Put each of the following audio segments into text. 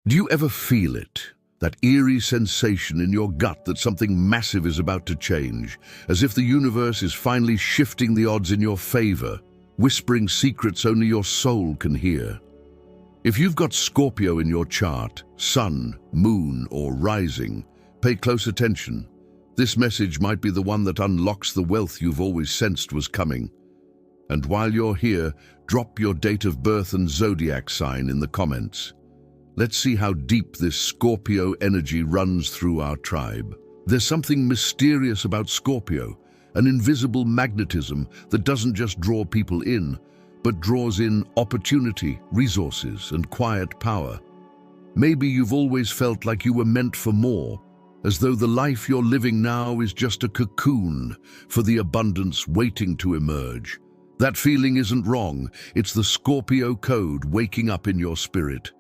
Do you ever feel it? That eerie sensation in your gut that something massive is about to change, as if the universe is finally shifting the odds in your favor, whispering secrets only your soul can hear. If you've got Scorpio in your chart, sun, moon, or rising, pay close attention. This message might be the one that unlocks the wealth you've always sensed was coming. And while you're here, drop your date of birth and zodiac sign in the comments. Let's see how deep this Scorpio energy runs through our tribe. There's something mysterious about Scorpio, an invisible magnetism that doesn't just draw people in, but draws in opportunity, resources, and quiet power. Maybe you've always felt like you were meant for more, as though the life you're living now is just a cocoon for the abundance waiting to emerge. That feeling isn't wrong. It's the Scorpio code waking up in your spirit.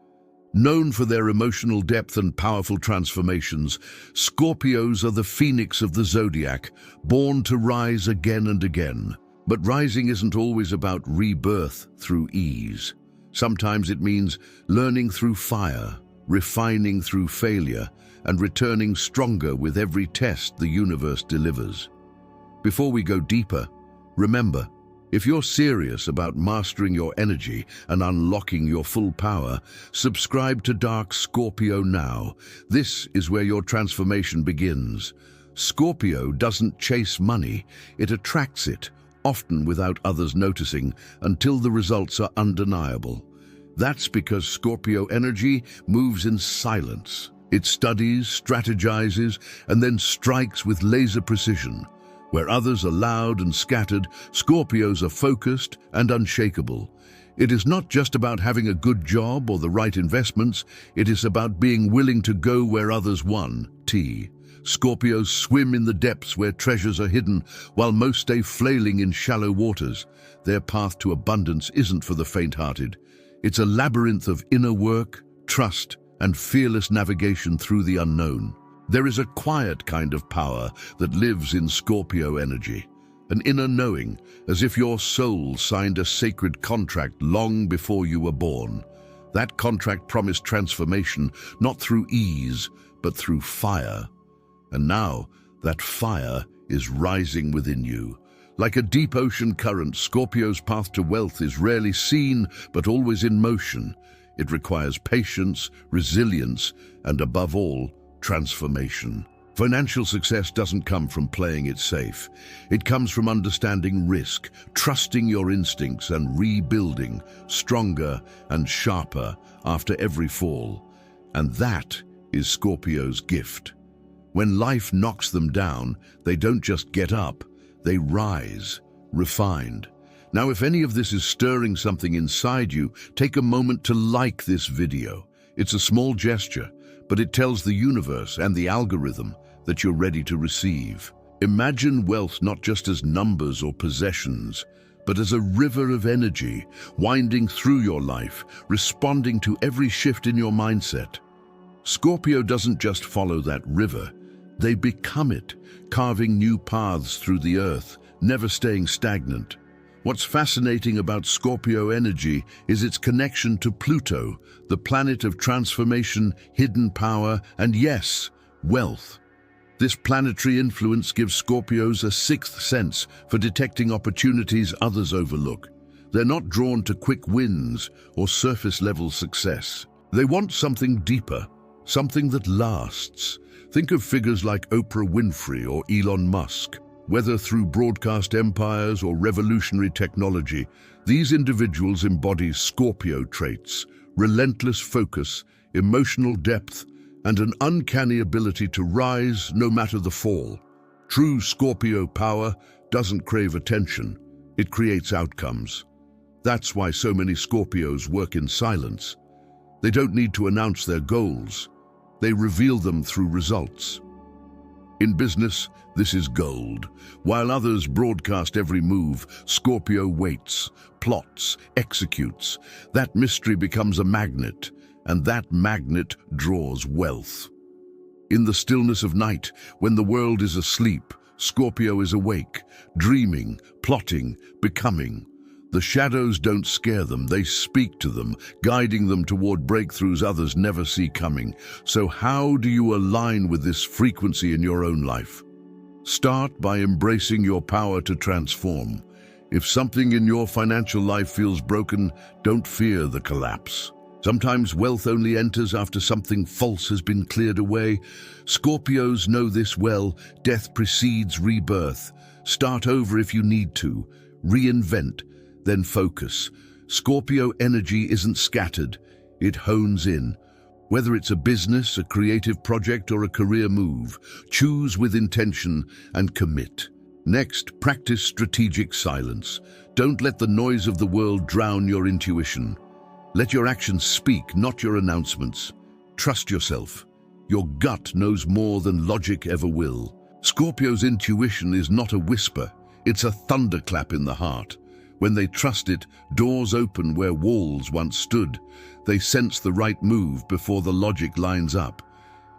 Known for their emotional depth and powerful transformations, Scorpios are the phoenix of the zodiac, born to rise again and again. But rising isn't always about rebirth through ease. Sometimes it means learning through fire, refining through failure, and returning stronger with every test the universe delivers. Before we go deeper, remember, if you're serious about mastering your energy and unlocking your full power, subscribe to Dark Scorpio now. This is where your transformation begins. Scorpio doesn't chase money, it attracts it, often without others noticing, until the results are undeniable. That's because Scorpio energy moves in silence. It studies, strategizes, and then strikes with laser precision. Where others are loud and scattered, Scorpios are focused and unshakable. It is not just about having a good job or the right investments, it is about being willing to go where others want. Scorpios swim in the depths where treasures are hidden, while most stay flailing in shallow waters. Their path to abundance isn't for the faint-hearted. It's a labyrinth of inner work, trust, and fearless navigation through the unknown. There is a quiet kind of power that lives in Scorpio energy, an inner knowing, as if your soul signed a sacred contract long before you were born. That contract promised transformation, not through ease, but through fire. And now, that fire is rising within you. Like a deep ocean current, Scorpio's path to wealth is rarely seen, but always in motion. It requires patience, resilience, and above all, transformation. Financial success doesn't come from playing it safe. It comes from understanding risk, trusting your instincts, and rebuilding stronger and sharper after every fall. And that is Scorpio's gift. When life knocks them down, they don't just get up, they rise, refined. Now, if any of this is stirring something inside you, take a moment to like this video. It's a small gesture, but it tells the universe and the algorithm that you're ready to receive. Imagine wealth not just as numbers or possessions, but as a river of energy winding through your life, responding to every shift in your mindset. Scorpio doesn't just follow that river, they become it, carving new paths through the earth, never staying stagnant. What's fascinating about Scorpio energy is its connection to Pluto, the planet of transformation, hidden power, and yes, wealth. This planetary influence gives Scorpios a sixth sense for detecting opportunities others overlook. They're not drawn to quick wins or surface-level success. They want something deeper, something that lasts. Think of figures like Oprah Winfrey or Elon Musk. Whether through broadcast empires or revolutionary technology, these individuals embody Scorpio traits, relentless focus, emotional depth, and an uncanny ability to rise no matter the fall. True Scorpio power doesn't crave attention, it creates outcomes. That's why so many Scorpios work in silence. They don't need to announce their goals, they reveal them through results. In business, this is gold. While others broadcast every move, Scorpio waits, plots, executes. That mystery becomes a magnet, and that magnet draws wealth. In the stillness of night, when the world is asleep, Scorpio is awake, dreaming, plotting, becoming. The shadows don't scare them, they speak to them, guiding them toward breakthroughs others never see coming. So how do you align with this frequency in your own life? Start by embracing your power to transform. If something in your financial life feels broken, don't fear the collapse. Sometimes wealth only enters after something false has been cleared away. Scorpios know this well. Death precedes rebirth. Start over if you need to. Reinvent, then focus. Scorpio energy isn't scattered, it hones in. Whether it's a business, a creative project, or a career move, choose with intention and commit. Next, practice strategic silence. Don't let the noise of the world drown your intuition. Let your actions speak, not your announcements. Trust yourself. Your gut knows more than logic ever will. Scorpio's intuition is not a whisper, it's a thunderclap in the heart. When they trust it, doors open where walls once stood. They sense the right move before the logic lines up.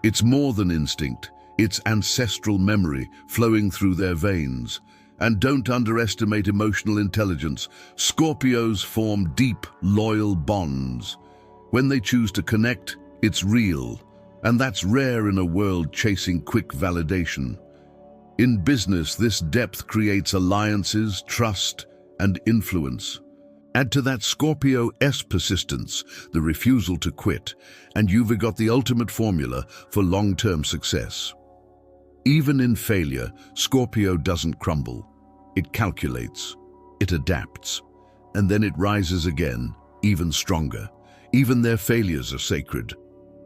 It's more than instinct, it's ancestral memory flowing through their veins. And don't underestimate emotional intelligence. Scorpios form deep, loyal bonds. When they choose to connect, it's real. And that's rare in a world chasing quick validation. In business, this depth creates alliances, trust, and influence. Add to that Scorpio's persistence, the refusal to quit, and you've got the ultimate formula for long-term success. Even in failure, Scorpio doesn't crumble. It calculates, it adapts, and then it rises again, even stronger. Even their failures are sacred.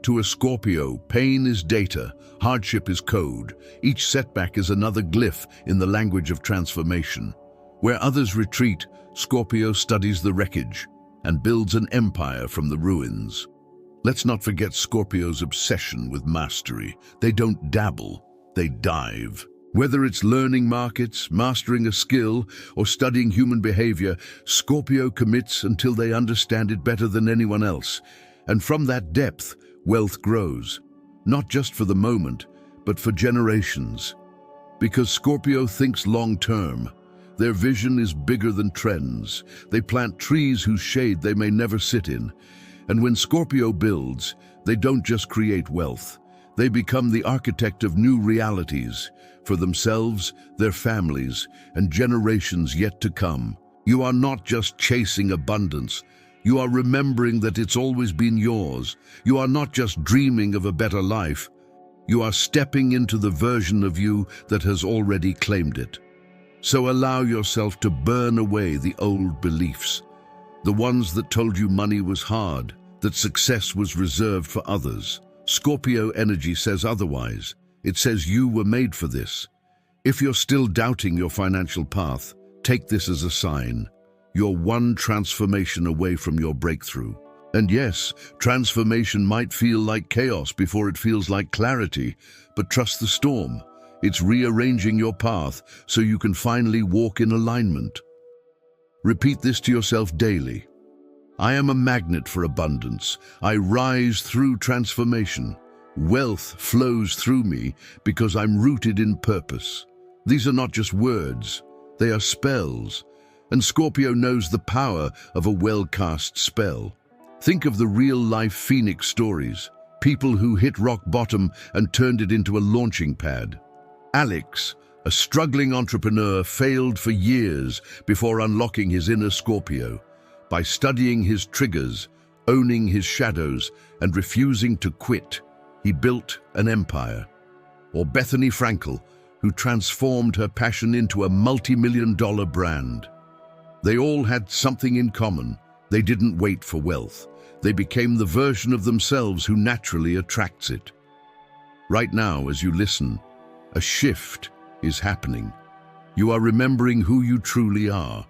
To a Scorpio, pain is data, hardship is code. Each setback is another glyph in the language of transformation. Where others retreat, Scorpio studies the wreckage and builds an empire from the ruins. Let's not forget Scorpio's obsession with mastery. They don't dabble, they dive. Whether it's learning markets, mastering a skill, or studying human behavior, Scorpio commits until they understand it better than anyone else. And from that depth, wealth grows. Not just for the moment, but for generations. Because Scorpio thinks long-term. Their vision is bigger than trends. They plant trees whose shade they may never sit in. And when Scorpio builds, they don't just create wealth. They become the architect of new realities for themselves, their families, and generations yet to come. You are not just chasing abundance. You are remembering that it's always been yours. You are not just dreaming of a better life. You are stepping into the version of you that has already claimed it. So allow yourself to burn away the old beliefs, the ones that told you money was hard, that success was reserved for others. Scorpio energy says otherwise. It says you were made for this. If you're still doubting your financial path, take this as a sign. You're one transformation away from your breakthrough. And yes, transformation might feel like chaos before it feels like clarity, but trust the storm. It's rearranging your path so you can finally walk in alignment. Repeat this to yourself daily. I am a magnet for abundance. I rise through transformation. Wealth flows through me because I'm rooted in purpose. These are not just words, they are spells. And Scorpio knows the power of a well-cast spell. Think of the real-life Phoenix stories, people who hit rock bottom and turned it into a launching pad. Alex, a struggling entrepreneur, failed for years before unlocking his inner Scorpio. By studying his triggers, owning his shadows, and refusing to quit, he built an empire. Or Bethany Frankel, who transformed her passion into a multi-million-dollar brand. They all had something in common. They didn't wait for wealth. They became the version of themselves who naturally attracts it. Right now, as you listen, a shift is happening. You are remembering who you truly are.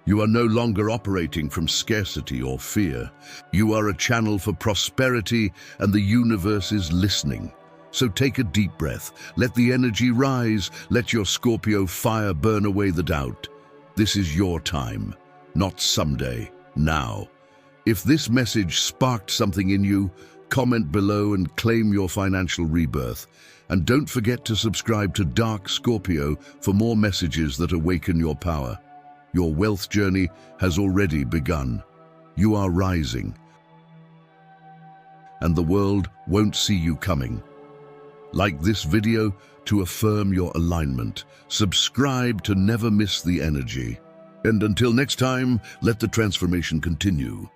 You are no longer operating from scarcity or fear. You are a channel for prosperity, and the universe is listening. So take a deep breath. Let the energy rise. Let your Scorpio fire burn away the doubt. This is your time, not someday, now. If this message sparked something in you, comment below and claim your financial rebirth. And don't forget to subscribe to Dark Scorpio for more messages that awaken your power. Your wealth journey has already begun. You are rising, and the world won't see you coming. Like this video to affirm your alignment. Subscribe to never miss the energy. And until next time, let the transformation continue.